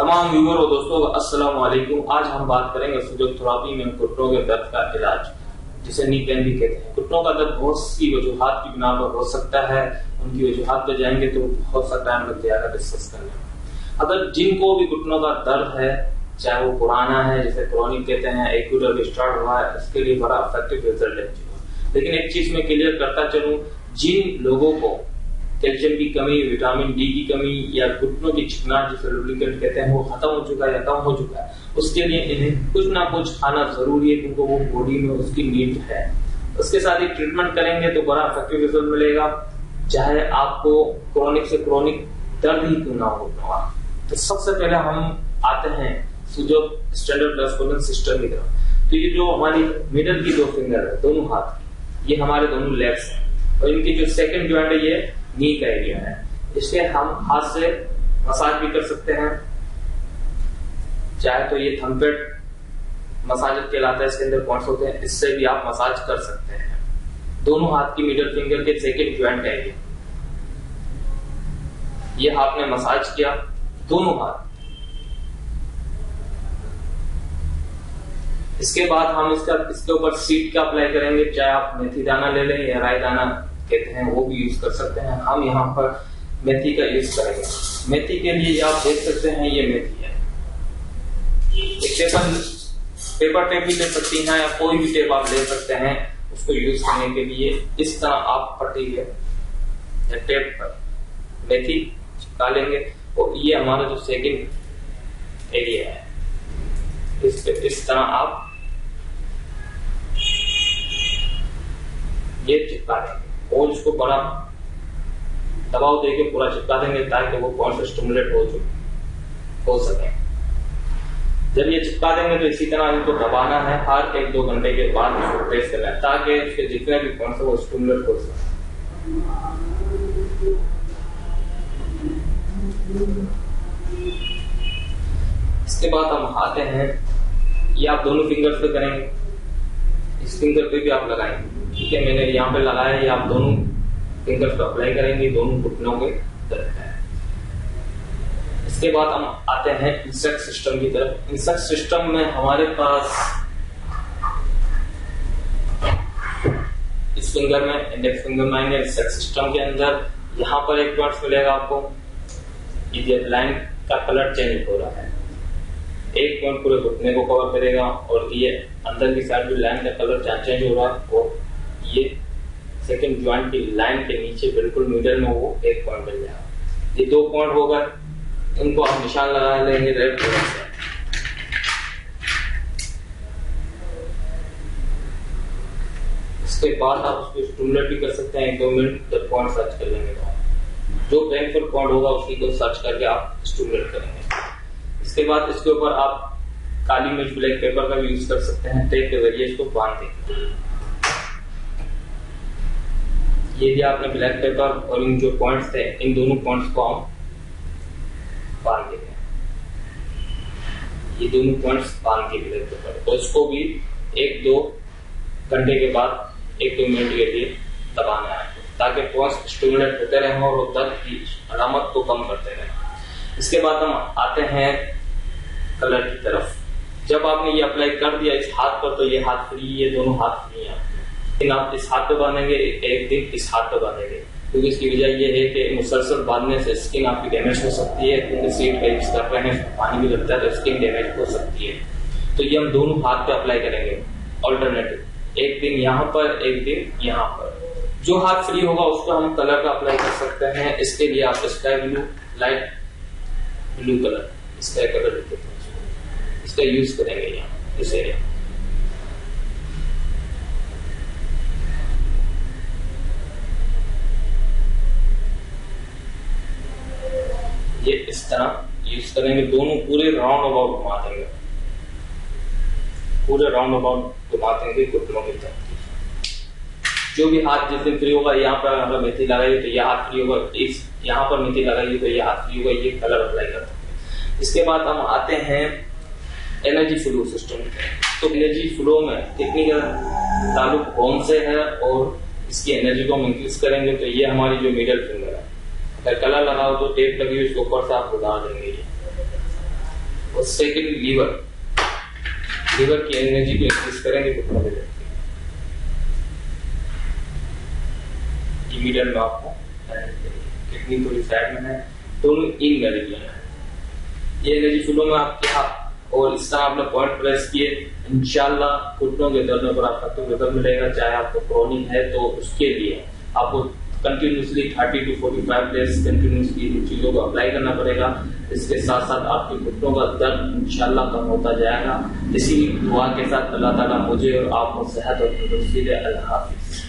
तमाम व्यूअर और दोस्तों अस्सलाम वालेकुम। आज हम बात करेंगे फिजियोथेरेपी में घुटनों के दर्द का इलाज, जिसे नी पेन भी कहते हैं। घुटनों का दर्द बहुत सी वजूहात की बिना पर हो सकता है। उनकी वजूहात पे जाएंगे तो बहुत सा टाइम लग जाएगा डिस्कस करने में। अगर जिनको भी घुटनों का दर्द है, चाहे वो पुराना है जिसे क्रॉनिक कहते हैं, एक्यूट अगर स्टार्ट हुआ है, इसके लिए बड़ा इफेक्टिव रिजल्ट है। लेकिन एक चीज मैं क्लियर करता चलूं, जिन लोगों को कैल्शियम की कमी, विटामिन डी की कमी या घुटनों की चिकनाहट जिसे लुब्रिकेंट कहते हैं वो खत्म हो चुका है या कम हो चुका है, उसके लिए इन्हें कुछ ना कुछ खाना जरूरी है, क्योंकि वो बॉडी में उसकी नीड है। उसके साथ ही ट्रीटमेंट करेंगे तो बड़ा इफेक्टिव रिजल्ट मिलेगा, चाहे आपको क्रोनिक से क्रोनिक दर्द ही क्यों ना हो घुटनों का। तो सबसे पहले हम आते हैं जो स्टैंडर्ड रेस्पोंडेंस सिस्टम की तरफ। तो ये जो हमारी मिडल की दो फिंगर है दोनों हाथ की, ये हमारे दोनों लेग्स हैं और इनकी जो सेकंड जॉइंट है ये नी का एरिया है। इसे हम हाथ से मसाज भी कर सकते हैं, चाहे तो ये थंबपेड मसाज कहलाता है, इसके अंदर पॉइंट्स होते हैं, इससे भी आप मसाज कर सकते हैं। दोनों हाथ की मिडल फिंगर के सेकंड जॉइंट का एरिया, ये आपने मसाज किया दोनों हाथ। इसके बाद हम इसके ऊपर सीट का अप्लाई करेंगे, चाहे आप मेथी दाना ले लें या राई दाना कहते हैं वो भी यूज कर सकते हैं। हम यहाँ पर मेथी का यूज करेंगे। मेथी के लिए आप देख सकते हैं ये मेथी है। एक पेपर टेप भी ले सकती हैं या कोई भी टेप आप ले सकते हैं उसको यूज करने के लिए। इस तरह आप पट्टी है या टेप पर मेथी चिपका लेंगे और ये हमारा जो सेकंड एरिया है इस तरह आप ये चिपका देंगे और इसको बड़ा दबाव देके पूरा चिपका देंगे ताकि वो पॉइंट स्टिमुलेट हो सके। जब ये चिपका देंगे तो इसी तरह इनको दबाना है, हर 1-2 घंटे के बाद इसको प्रेस करना है ताकि इसके जितने भी पॉइंट्स वो स्टिमुलेट हो सके। इसके बाद हम आते हैं, ये आप दोनों फिंगर्स पे करेंगे, इस फिंगर पे भी आप लगाएंगे। ठीक है, मैंने यहाँ पे लगाया, ये आप दोनों फिंगर्स पे अप्लाई करेंगे, दोनों घुटनों के दर्द है। इसके बाद हम आते हैं इंसेक्ट सिस्टम की तरफ। इंसेक्ट सिस्टम में हमारे पास इस फिंगर में, इंडेक्स फिंगर में आएंगे इंसेक्ट सिस्टम के अंदर। यहाँ पर एक पॉइंट मिलेगा आपको, ये लाइन का कलर चेंज हो रहा है, एक पॉइंट पूरे घुटने को कवर करेगा और ये अंदर की साइड जो लाइन का कलर चेंज हो रहा है वो ये सेकंड जॉइंट की लाइन के नीचे बिल्कुल मिडल में वो एक पॉइंट मिल जाएगा। ये 2 पॉइंट होगा, इनको आप निशान लगा लेंगे रेड कलर से। इसके बाद आप उसको स्टिमुलेट भी कर सकते हैं, 1-2 मिनट जब पॉइंट सर्च कर लेंगे तो जो पेनफुल पॉइंट होगा उसी को सर्च करके आप स्टिमुलेट करेंगे। इसके बाद इसके ऊपर आप काली मिर्च ब्लैक पेपर का भी यूज कर सकते हैं, टेप के जरिए इसको बांध देंगे। ये भी आपने ब्लैक पेपर और इन जो पॉइंट्स थे इन दोनों पॉइंट्स को हम बांध देंगे। ये दोनों पॉइंट्स बांध के ब्लैक पेपर, तो इसको भी 1-2 घंटे के बाद 1-2 मिनट के लिए दबाना है ताकि पॉइंट्स स्टिमुलेट होते रहें और दर्द की अलामत को कम करते रहें। इसके बाद हम आते हैं कलर की तरफ। जब आपने ये अप्लाई कर दिया इस हाथ पर तो ये हाथ फ्री, ये दोनों हाथ फ्री हैं। लेकिन आप इस हाथ पे बांधेंगे, एक दिन इस हाथ पे बांधेंगे, क्योंकि इसकी वजह ये है कि मुसलसल बांधने से स्किन आपकी डैमेज हो सकती है, क्योंकि सीट पे यूज कर रहे हैं, पानी भी लगता है तो स्किन डैमेज हो सकती है। तो ये हम दोनों हाथ पे अप्लाई करेंगे ऑल्टरनेटिव, एक दिन यहाँ पर एक दिन यहाँ पर। जो हाथ फ्री होगा उसको हम कलर का अप्लाई कर सकते हैं। इसके लिए आप sky blue, light blue colour, sky colour लिखते हैं, इसका यूज करेंगे यहाँ इस एरिया। ये इस तरह यूज करेंगे, दोनों पूरे राउंड अबाउट घुमा देंगे, पूरे राउंड अबाउट घुमा देंगे घुटनों की तरफ। जो भी हाथ जिस दिन फ्री होगा, यहाँ पर अगर मेथी लगाइए तो यह हाथ फ्री होगा, इस यहाँ पर मेथी लगाइए तो यह हाथ फ्री होगा, ये कलर अप्लाई करते हैं। इसके बाद हम आते हैं एनर्जी फ्लो सिस्टम। तो एनर्जी फ्लो में कितनी ताल्लुक बोन से है और इसकी एनर्जी को हम इंक्रीज करेंगे तो ये हमारी जो मिडल फिंगर है, अगर कलर लगाओ तो टेप लगी हुई उसके ऊपर से आप उतार देंगे। और सेकंड लीवर की एनर्जी को इंक्रीज करेंगे घुटनों के दर्द की। मिडल में आपको किडनी थोड़ी साइड में है, दोनों इनवैलिड है। ये एनर्जी फुलों में आप क्या और इस तरह आपने पॉइंट प्रेस किए, इंशाल्लाह घुटनों के दर्द पर आपका तो रिजल्ट मिलेगा। चाहे आपको क्रॉनिक है तो उसके लिए आपको continuously 30 to 45 days continuously in चीजों को अप्लाई करना पड़ेगा। इसके साथ साथ आपके घुटनों का दर्द इंशाल्लाह कम होता जाएगा। इसी दुआ के साथ अल्लाह ताला मुझे और आपको सेहत और तंदुरुस्ती दे। अल्लाह हाफिज।